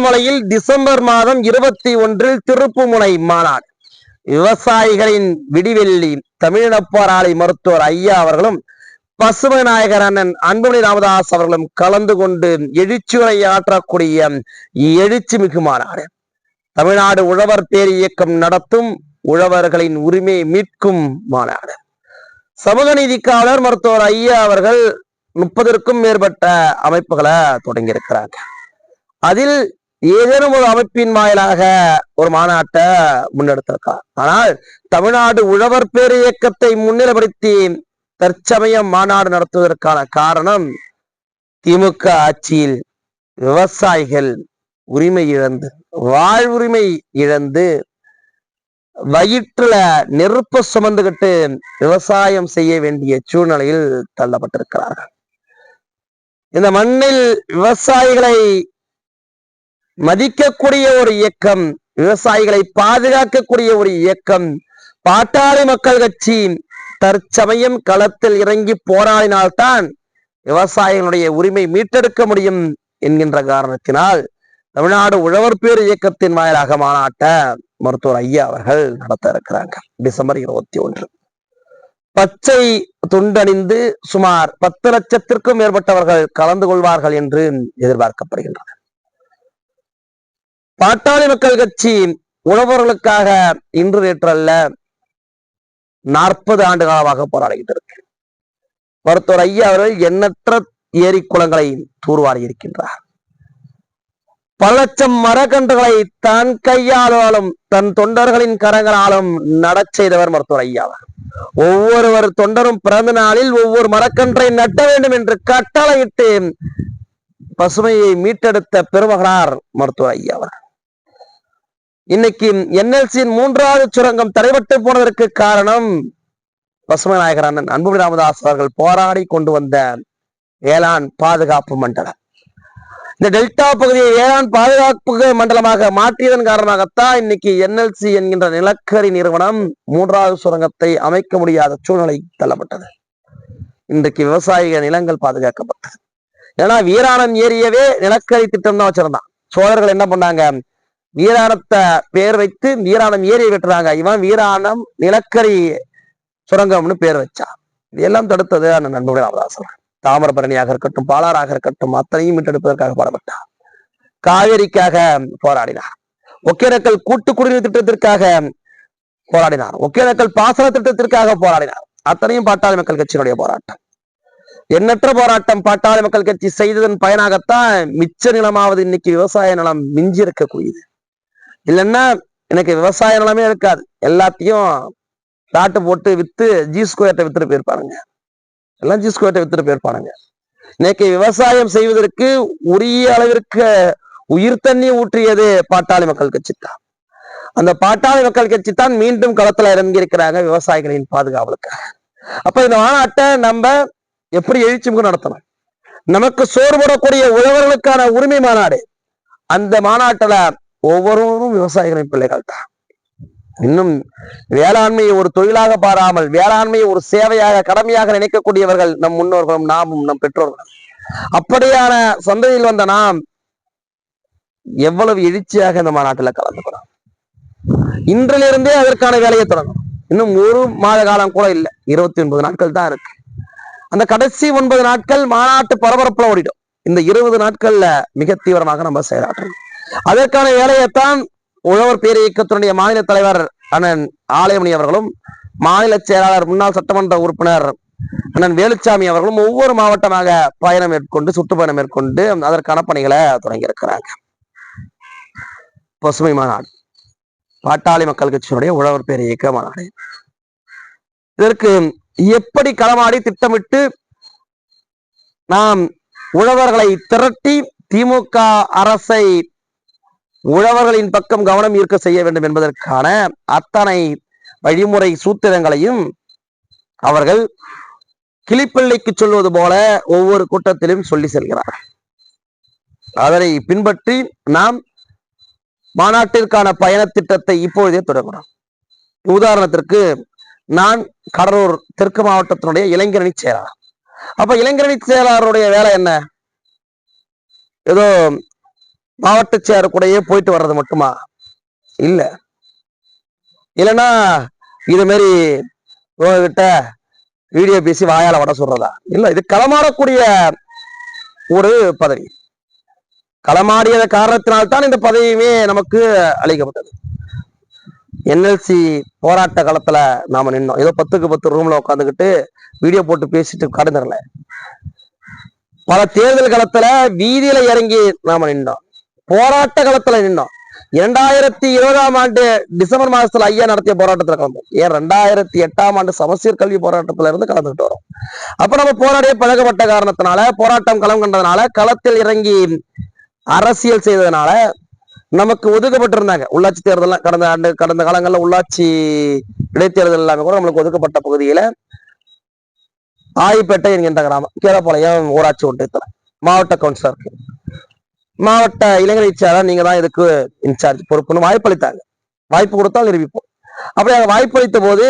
திருவண்ணாமலையில் டிசம்பர் மாதம் 21 திருப்புமுனை மாநாடு. விவசாயிகளின் விடிவெள்ளி தமிழின போராளி மருத்துவர் ஐயா அவர்களும் பசுமை நாயகர் அண்ணன் அன்புமணி ராமதாஸ் அவர்களும் கலந்து கொண்டு எழுச்சியுரையாற்றக்கூடிய எழுச்சி மிகு மாநாடு. தமிழ்நாடு உழவர் பேர் இயக்கம் நடத்தும் உழவர்களின் உரிமையை மீட்கும் மாநாடு. சமூக நீதிக்காவலர் மருத்துவர் ஐயா அவர்கள் 30க்கும் மேற்பட்ட அமைப்புகளை தொடங்கி இருக்கிறாங்க. அதில் ஏதேனும் ஒரு அமைப்பின் வாயிலாக ஒரு மாநாட்டை முன்னெடுத்திருக்கார். ஆனால் தமிழ்நாடு உழவர் பேர் இயக்கத்தை முன்னிலைப்படுத்தி தற்சமயம் மாநாடு நடத்துவதற்கான காரணம், திமுக ஆட்சியில் விவசாயிகள் உரிமை இழந்து, வாழ்வுரிமை இழந்து, வயிற்றுல நெருப்ப சுமந்துகிட்டு விவசாயம் செய்ய வேண்டிய சூழ்நிலையில் தள்ளப்பட்டிருக்கிறார்கள். இந்த மண்ணில் விவசாயிகளை மதிக்கக்கூடிய ஒரு இயக்கம், விவசாயிகளை பாதுகாக்கக்கூடிய ஒரு இயக்கம் பாட்டாளி மக்கள் கட்சி தற்சமயம் களத்தில் இறங்கி போராடினால்தான் விவசாயிகளுடைய உரிமை மீட்டெடுக்க முடியும் என்கின்ற காரணத்தினால் தமிழ்நாடு உழவர் பேர் இயக்கத்தின் வாயிலாக மாநாட்ட மருத்துவர் ஐயா அவர்கள் நடத்த இருக்கிறாங்க. டிசம்பர் 21 பச்சை துண்டணிந்து சுமார் 10 லட்சத்திற்கும் மேற்பட்டவர்கள் கலந்து கொள்வார்கள் என்று எதிர்பார்க்கப்படுகின்றன. பாட்டாளி மக்கள் கட்சி உழவர்களுக்காக இன்று நேற்றல்ல 40 ஆண்டு காலமாக போராடிக்கிட்டு இருக்கு. மருத்துவர் ஐயா அவர்கள் எண்ணற்ற ஏரி குளங்களை தூர்வாரி இருக்கின்றார். பல லட்சம் மரக்கன்றுகளை தன் கையாலும் தன் தொண்டர்களின் கரங்களாலும் நடச் செய்தவர் மருத்துவர் ஐயா. ஒவ்வொருவர் தொண்டரும் பிறந்த நாளில் ஒவ்வொரு மரக்கன்றை நட்ட வேண்டும் என்று கட்டளையிட்டு பசுமையை மீட்டெடுத்த பெருமகனார் மருத்துவர் ஐயா. இன்னைக்கு NLCயின் 3வது சுரங்கம் தடைபட்டு போனதற்கு காரணம் பசுமை நாயகர் அண்ணன் அன்புமணி ராமதாஸ் அவர்கள் போராடி கொண்டு வந்த வேளாண் பாதுகாப்பு மண்டலம். இந்த டெல்டா பகுதியை வேளாண் பாதுகாப்பு மண்டலமாக மாற்றியதன் காரணமாகத்தான் இன்னைக்கு NLC என்கின்ற நிலக்கரி நிறுவனம் 3வது சுரங்கத்தை அமைக்க முடியாத சூழ்நிலை தள்ளப்பட்டது. இன்றைக்கு விவசாயிக நிலங்கள் பாதுகாக்கப்பட்டது. ஏன்னா வீராணம் ஏரியவே நிலக்கரி திட்டம் தான் வச்சிருந்தான். சோழர்கள் என்ன பண்ணாங்க, வீராணத்தை பேர் வைத்து வீராணம் ஏரியை வெட்டுறாங்க. இவன் வீராணம் நிலக்கரி சுரங்கம்னு பேர் வச்சா. இதெல்லாம் தடுத்தது அண்ணன் அன்புமணி ராமதாஸ். தாமிரபரணியாக இருக்கட்டும், பாலாறாக இருக்கட்டும், அத்தனையும் மீட்டெடுப்பதற்காக பாடுபட்டார். காவேரிக்காக போராடினார். ஒகேனக்கல் கூட்டு குடிநீர் திட்டத்திற்காக போராடினார். ஒகேனக்கல் பாசன திட்டத்திற்காக போராடினார். அத்தனையும் பாட்டாளி மக்கள் கட்சியினுடைய போராட்டம். எண்ணற்ற போராட்டம் பாட்டாளி மக்கள் கட்சி செய்ததன் பயனாகத்தான் மிச்ச நிலமாவது இன்னைக்கு விவசாய நிலம் மிஞ்சி இருக்கக்கூடியது. இல்லைன்னா எனக்கு விவசாய நிலமே இருக்காது. எல்லாத்தையும் தாட்டு போட்டு வித்து G2 வித்துட்டு போயிருப்பாருங்க. எல்லாம் G2 வித்துட்டு போயிருப்பானுங்க. இன்னைக்கு விவசாயம் செய்வதற்கு உரிய அளவிற்கு உயிர் தண்ணி ஊற்றியது பாட்டாளி மக்கள் கட்சி தான். அந்த பாட்டாளி மக்கள் கட்சி தான் மீண்டும் களத்துல இறங்கி இருக்கிறாங்க விவசாயிகளின் பாதுகாவலுக்காக. அப்ப இந்த மாநாட்டை நம்ம எப்படி எழுச்சி நடத்தணும்? நமக்கு சோறு போடக்கூடிய உழவர்களுக்கான உரிமை மாநாடு. அந்த மாநாட்டுல ஒவ்வொருவரும் விவசாயிகளின் பிள்ளைகள் தான். இன்னும் வேளாண்மையை ஒரு தொழிலாக பாராமல் வேளாண்மையை ஒரு சேவையாக கடமையாக நினைக்கக்கூடியவர்கள் நம் முன்னோர்களும் நாமும் நம் பெற்றோர்களும். அப்படியான சந்ததியில் வந்த நாம் எவ்வளவு எழுச்சியாக இந்த மாநாட்டில் கலந்துக்கிறோம். இன்றிலிருந்தே அதற்கான வேலையை தொடங்கும். இன்னும் 1 மாத காலம் கூட இல்லை, 29 நாட்கள் தான் இருக்கு. அந்த கடைசி 9 நாட்கள் மாநாட்டு பரபரப்புல ஓடிடும். இந்த 20 நாட்கள்ல மிக தீவிரமாக நம்ம செயலாற்றணும். அதற்கான வேலையைத்தான் உழவர் பேர் இயக்கத்தினுடைய மாநில தலைவர் அண்ணன் ஆலயமணி அவர்களும், மாநில செயலாளர் முன்னாள் சட்டமன்ற உறுப்பினர் அண்ணன் வேலுச்சாமி அவர்களும் ஒவ்வொரு மாவட்டமாக பயணம் மேற்கொண்டு சுற்றுப்பயணம் மேற்கொண்டு அதற்கான பணிகளை தொடங்கி இருக்கிறாங்க. பசுமை மாநாடு பாட்டாளி மக்கள் கட்சியினுடைய உழவர் பேர் இயக்க மாநாடு. இதற்கு எப்படி களமாடி திட்டமிட்டு நாம் உழவர்களை திரட்டி திமுக அரசை உழவர்களின் பக்கம் கவனம் ஈர்க்க செய்ய வேண்டும் என்பதற்கான அத்தனை வழிமுறை சூத்திரங்களையும் அவர்கள் கிளிப்பிள்ளைக்கு சொல்வது போல ஒவ்வொரு கூட்டத்திலும் சொல்லி செல்கிறார்கள். அதனை பின்பற்றி நாம் மாநாட்டிற்கான பயண திட்டத்தை இப்பொழுதே தொடங்கணும். உதாரணத்திற்கு நான் கடலூர் தெற்கு மாவட்டத்தினுடைய இளைஞரணி செயலாளர். அப்ப இளைஞரணி செயலாளருடைய வேலை என்ன? ஏதோ மாவட்ட செயலர் கூடயே போயிட்டு வர்றது மட்டுமா? இல்ல. இல்லைன்னா இது மாதிரி கிட்ட வீடியோ பேசி வாயால வட சொல்றதா? இல்ல. இது களமாடக்கூடிய ஒரு பதவி. களமாடிய காரணத்தினால்தான் இந்த பதவியுமே நமக்கு அளிக்கப்பட்டது. என்எல்சி போராட்ட காலத்துல நாம நின்னோம். ஏதோ 10க்கு 10 ரூம்ல உட்காந்துக்கிட்டு வீடியோ போட்டு பேசிட்டு கடந்துடல. பல தேர்தல் காலத்துல வீதியில இறங்கி நாம நின்னோம். போராட்ட காலத்துல நின்னோம். 2020ஆம் ஆண்டு டிசம்பர் மாசத்துல ஐயா நடத்திய போராட்டத்துல கலந்தோம். ஏன் 2008ஆம் ஆண்டு சமச்சீர் கல்வி போராட்டத்துல இருந்து கலந்துகிட்டு வரோம். அப்ப நம்ம போராடிய பழகப்பட்ட காரணத்தினால, போராட்டம் களம் கண்டதுனால, களத்தில் இறங்கி அரசியல் செய்ததுனால நமக்கு ஒதுக்கப்பட்டிருந்தாங்க. உள்ளாட்சி தேர்தல் கடந்த காலங்கள்ல உள்ளாட்சி இடைத்தேர்தல் எல்லாமே கூட நம்மளுக்கு ஒதுக்கப்பட்ட பகுதியில ஆயிப்பேட்டை என்கின்ற கிராமம், கீழப்பாளையம் ஊராட்சி ஒன்றியத்துல மாவட்ட கவுன்சிலருக்கு, மாவட்ட இளைஞர் செயலாளர் நீங்க தான் இதுக்கு இன்சார்ஜ் பொறுப்புன்னு வாய்ப்பளித்தாங்க. வாய்ப்பு கொடுத்தால் நிரூபிப்போம். அப்படி அங்க வாய்ப்பளித்த போது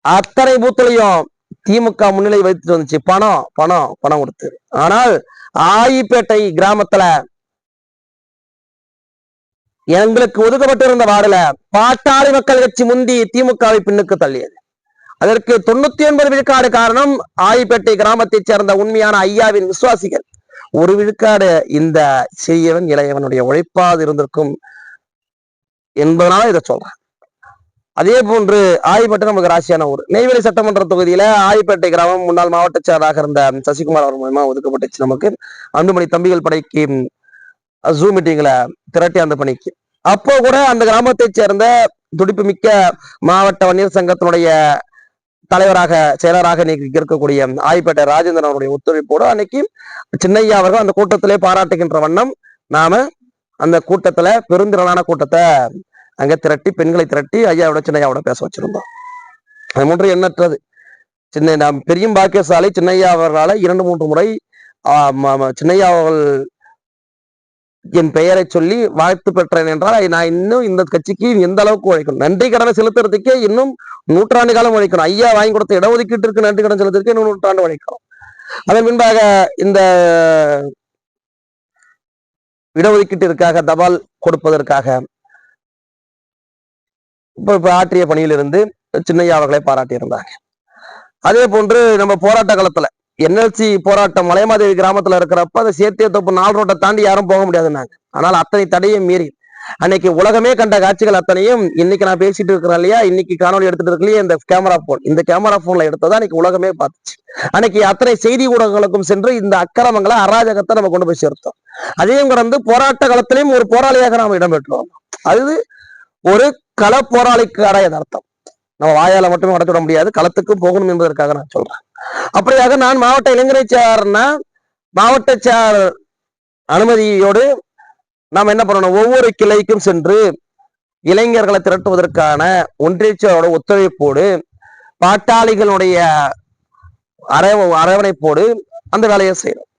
அத்தனை பூத்துலையும் திமுக முன்னிலை வைத்துட்டு வந்துச்சு. பணம் பணம் பணம் கொடுத்து. ஆனால் ஆயிப்பேட்டை கிராமத்துல எங்களுக்கு ஒதுக்கப்பட்டிருந்த வார்டுல பாட்டாளி மக்கள் கட்சி முந்தி திமுகவை பின்னுக்கு தள்ளியது. அதற்கு 99 விழுக்காடு காரணம் ஆயிப்பேட்டை கிராமத்தைச் சேர்ந்த உண்மையான ஐயாவின் விசுவாசிகள். 1 விழுக்காடு இந்த சிறியவன் இளையவனுடைய உழைப்பாது இருந்திருக்கும் என்பதனால இதை சொல்றேன். அதே போன்று ஆயிப்பேட்டை நமக்கு ராசியான ஊர். நெய்வேலி சட்டமன்ற தொகுதியில ஆயிப்பேட்டை கிராமம் முன்னாள் மாவட்ட செயலராக இருந்த சசிகுமார் அவர் மூலமா ஒதுக்கப்பட்டுச்சு நமக்கு. அன்புமணி தம்பிகள் படைக்கு ஜூம் மீட்டிங்ல திரட்டி அந்த பணிக்கு. அப்போ கூட அந்த கிராமத்தைச் சேர்ந்த துடிப்பு மிக்க மாவட்ட வன்னியர் சங்கத்தினுடைய தலைவராக செயலராக இன்னைக்கு இருக்கக்கூடிய ஆயிப்பேட்டை ராஜேந்திரன் அவருடைய ஒத்துழைப்போடு அன்னைக்கு சின்னையா அவர்கள் அந்த கூட்டத்திலே பாராட்டுகின்ற வண்ணம் நாம அந்த கூட்டத்துல பெருந்திரளான கூட்டத்தை அங்க திரட்டி பெண்களை திரட்டி ஐயாவோட சின்னையாவோட பேச வச்சிருந்தோம். அது மூன்று எண்ணற்றது. பெரிய பாக்கியசாலை சின்னையா அவர்களால 2-3 முறை சின்னையா அவர்கள் என் பெயரை சொல்லி வாழ்த்து பெற்றேன் என்றால் நான் இன்னும் இந்த கட்சிக்கு எந்த அளவுக்கு உழைக்கணும், நன்றி கடனை செலுத்துறதுக்கே இன்னும் 100 ஆண்டு காலம் உழைக்கணும். ஐயா வாங்கி கொடுத்த இடஒதுக்கீட்டிற்கு நன்றி கடன் செலுத்துறதுக்கு இன்னும் 100 ஆண்டு உழைக்கணும். அதன் பின்பாக இந்த இடஒதுக்கீட்டிற்காக தபால் கொடுப்பதற்காக இப்ப ஆற்றிய பணியிலிருந்து சின்னையா அவர்களை பாராட்டியிருந்தாங்க. அதே போன்று நம்ம போராட்ட காலத்துல என்எல்சி போராட்டம் மலையமாதேவி கிராமத்துல இருக்கிறப்ப அதை சேர்த்தே தப்பு 4 ரோட்டை தாண்டி யாரும் போக முடியாதுன்னாங்க. ஆனால் அத்தனை தடையும் மீறி அன்னைக்கு உலகமே கண்ட காட்சிகள் அத்தனையும் இன்னைக்கு நான் பேசிட்டு இருக்கிறேன் இல்லையா, இன்னைக்கு காணொலி எடுத்துட்டு இருக்கலையே இந்த கேமரா போன்ல எடுத்ததா அன்னைக்கு உலகமே பார்த்துச்சு. அன்னைக்கு அத்தனை செய்தி ஊடகங்களுக்கும் சென்று இந்த அக்கிரமங்களை அராஜகத்தை நம்ம கொண்டு போய் சேர்த்தோம். அதையும் கடந்து போராட்ட காலத்திலையும் ஒரு போராளியாக நாம் இடம்பெற்றோம். அது ஒரு கள போராளிக்கு அடைய அர்த்தம். நம்ம வாயால மட்டுமே உடச்சுட முடியாது, களத்துக்கும் போகணும் என்பதற்காக நான் சொல்றேன். அப்படியாக நான் மாவட்ட இளைஞரை செயலர்னா மாவட்ட செயலர் அனுமதியோடு நாம் என்ன பண்ணணும், ஒவ்வொரு கிளைக்கும் சென்று இளைஞர்களை திரட்டுவதற்கான ஒன்றிய செயலரோட ஒத்துழைப்போடு பாட்டாளிகளுடைய அரவணைப்போடு அந்த வேலையை செய்யணும்.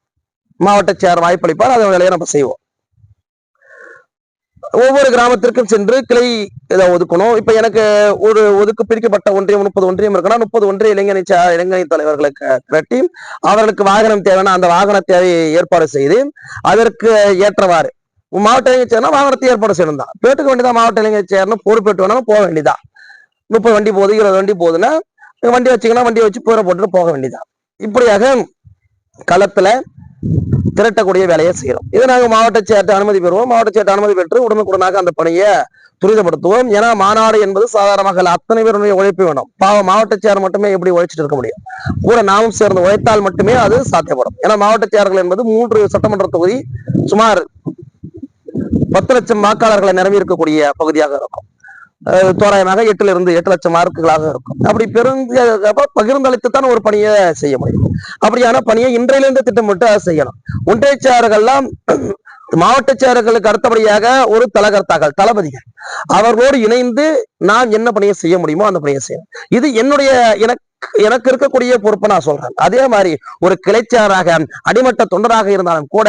மாவட்ட செயலர் வாய்ப்பளிப்பார், அந்த வேலையை நம்ம செய்வோம். ஒவ்வொரு கிராமத்திற்கும் சென்று கிளை இதை ஒதுக்கணும். இப்ப எனக்கு ஒரு பிரிக்கப்பட்ட ஒன்றியம் 30 ஒன்றியம் இருக்குன்னா 30 ஒன்றிய இளைஞரணி தலைவர்களுக்கு திரட்டி அவர்களுக்கு வாகனம் தேவைன்னா அந்த வாகன தேவையை ஏற்பாடு செய்து அதற்கு ஏற்றவாறு மாவட்ட இளைஞர் சேர்னா வாகனத்தை ஏற்பாடு செய்யணும் தான். பேட்டுக்க வேண்டியதான் மாவட்ட இளைஞர் சேர்னு பொறுப்பேற்று வேணாலும் போக வேண்டியதான். 30 வண்டி போகுது 20 வண்டி போகுதுன்னா வண்டி வச்சுங்கன்னா வண்டியை வச்சு பேரை போட்டுட்டு போக வேண்டியதான். இப்படியாக களத்துல திரட்டக்கூடிய வேலையை செய்யறோம். இதை நாங்கள் மாவட்ட செயலர் அனுமதி பெறுவோம். மாவட்ட செயலர் அனுமதி பெற்று உடனுக்குடனாக அந்த பணியை துரிதப்படுத்துவோம். ஏன்னா மாநாடு என்பது சாதாரணமாக அத்தனை பேருடைய உழைப்பு வேணும். மாவட்ட செயலர் மட்டுமே எப்படி உழைச்சிட்டு இருக்க முடியும், கூட நாமும் சேர்ந்து உழைத்தால் மட்டுமே அது சாத்தியப்படும். ஏன்னா மாவட்ட செயலர்கள் என்பது 3 சட்டமன்ற தொகுதி சுமார் 10 லட்சம் வாக்காளர்களை நிரம்பி இருக்கக்கூடிய பகுதியாக இருக்கும். தோராயமாக 8 லட்சம் மார்க்குகளாக இருக்கும். அப்படி பகிர்ந்தளித்துத்தான் ஒரு பணியை செய்ய முடியும். அப்படியான பணியை இன்றையிலிருந்து திட்டமிட்டு செய்யணும். ஒன்றிய செயலர்கள்லாம் மாவட்ட செயலர்களுக்கு அடுத்தபடியாக ஒரு தளபதிகள் அவர்களோடு இணைந்து நான் என்ன பணியை செய்ய முடியுமோ அந்த பணியை செய்யணும். இது எனக்கு இருக்கக்கூடிய பொறுப்பை நான் சொல்றேன். அதே மாதிரி ஒரு கிளைச்சாராக அடிமட்ட தொண்டராக இருந்தாலும் கூட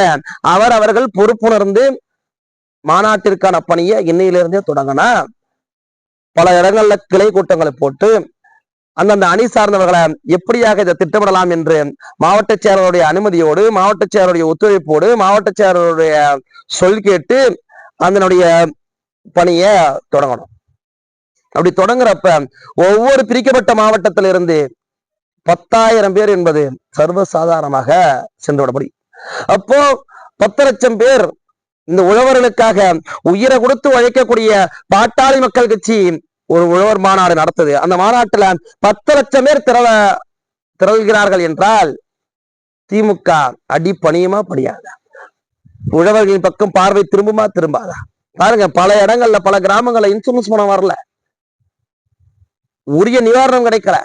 அவர்கள் பொறுப்புணர்ந்து மாநாட்டிற்கான பணியை இன்னையிலிருந்தே தொடங்கினா பல இடங்கள்ல கிளை கூட்டங்களை போட்டு அந்தந்த அணி சார்ந்தவர்களை எப்படியாக இதை திட்டமிடலாம் என்று மாவட்ட செயலருடைய அனுமதியோடு, மாவட்ட செயலருடைய ஒத்துழைப்போடு, மாவட்ட செயலருடைய சொல் கேட்டு அதனுடைய பணியை தொடங்கணும். அப்படி தொடங்குறப்ப ஒவ்வொரு பிரிக்கப்பட்ட மாவட்டத்திலிருந்து 10,000 பேர் என்பது சர்வசாதாரணமாக சென்று விட முடியும். அப்போ 10 லட்சம் பேர் இந்த உழவர்களுக்காக உயிரை கொடுத்து உழைக்கக்கூடிய பாட்டாளி மக்கள் கட்சி ஒரு உழவர் மாநாடு நடத்துது. அந்த மாநாட்டுல 10 லட்சம் பேர் திரள்கிறார்கள் என்றால் திமுக அடி பணியுமா பணியாதா? உழவர்களின் பக்கம் பார்வை திரும்புமா திரும்பாதா? பாருங்க, பல இடங்கள்ல பல கிராமங்கள்ல இன்சூரன்ஸ் பணம் வரல, உரிய நிவாரணம் கிடைக்கல.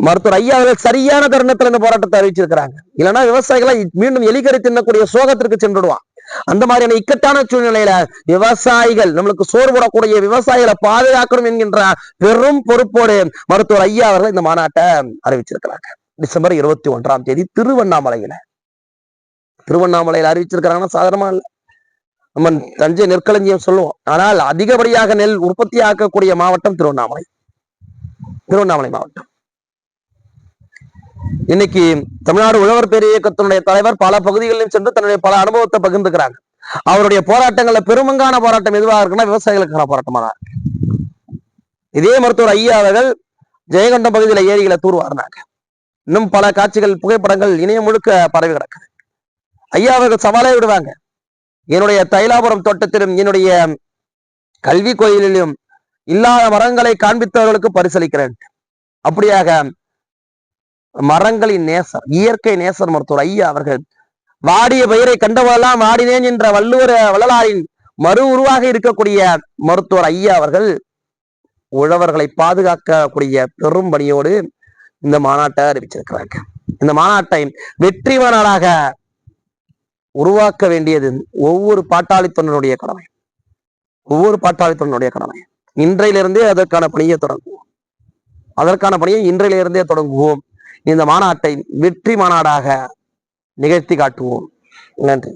மருத்துவர் ஐயா அவர்கள் சரியான தருணத்துல இந்த போராட்டத்தை அறிவிச்சிருக்கிறாங்க. இல்லைன்னா விவசாயிகளை மீண்டும் எலிகறி தின்னக்கூடிய சோகத்திற்கு சென்றுடுவான். அந்த மாதிரியான இக்கட்டான சூழ்நிலையில விவசாயிகள், நம்மளுக்கு சோறு போடக்கூடிய விவசாயிகளை பாதுகாக்கணும் என்கின்ற பெரும் பொறுப்போடு மருத்துவர் ஐயா அவர்கள் இந்த மாநாட்டை அறிவிச்சிருக்கிறாங்க. டிசம்பர் 21ஆம் தேதி திருவண்ணாமலையில அறிவிச்சிருக்கிறாங்கன்னா சாதாரணமா இல்ல. நம்ம தஞ்சை நெற்களஞ்சியம் சொல்லுவோம், ஆனால் அதிகப்படியாக நெல் உற்பத்தி ஆக்கக்கூடிய மாவட்டம் திருவண்ணாமலை மாவட்டம். இன்னைக்கு தமிழ்நாடு உழவர் பேர் இயக்கத்தினுடைய தலைவர் பல பகுதிகளிலும் சென்று தன்னுடைய பல அனுபவத்தை பகிர்ந்துக்கிறாங்க. அவருடைய போராட்டங்கள்ல பெருமங்கான போராட்டம் எதுவாக இருக்குன்னா விவசாயிகளுக்கான போராட்டமா தான் இருக்கு. இதே மருத்துவர் ஐயா அவர்கள் ஜெயகண்டம் பகுதியில ஏரிகளை தூர்வாரினாங்க. இன்னும் பல காட்சிகள், புகைப்படங்கள் இணையம் முழுக்க பரவி கிடக்குது. ஐயா அவர்கள் சவாலே விடுவாங்க, என்னுடைய தைலாபுரம் தோட்டத்திலும் என்னுடைய கல்வி கோயிலிலும் இல்லாத மரங்களை காண்பித்தவர்களுக்கு பரிசளிக்கிறேன். அப்படியாக மரங்களின் நேசர், இயற்கை நேசர் மருத்துவர் ஐயா அவர்கள் வாடிய பயிரை கண்டவெல்லாம் வாடினேன் என்ற வள்ளலாரின் மறு உருவாக இருக்கக்கூடிய மருத்துவர் ஐயா அவர்கள் உழவர்களை பாதுகாக்கக்கூடிய பெரும் பணியோடு இந்த மாநாட்டை அறிவிச்சிருக்கிறாங்க. இந்த மாநாட்டை வெற்றி மாநாடாக உருவாக்க வேண்டியது ஒவ்வொரு பாட்டாளி தொண்டனுடைய கடமை. இன்றையிலிருந்தே அதற்கான பணியை இன்றையிலிருந்தே தொடங்குவோம். இந்த மாநாட்டை வெற்றி மாநாடாக நிகழ்த்தி காட்டுவோம். நன்றி.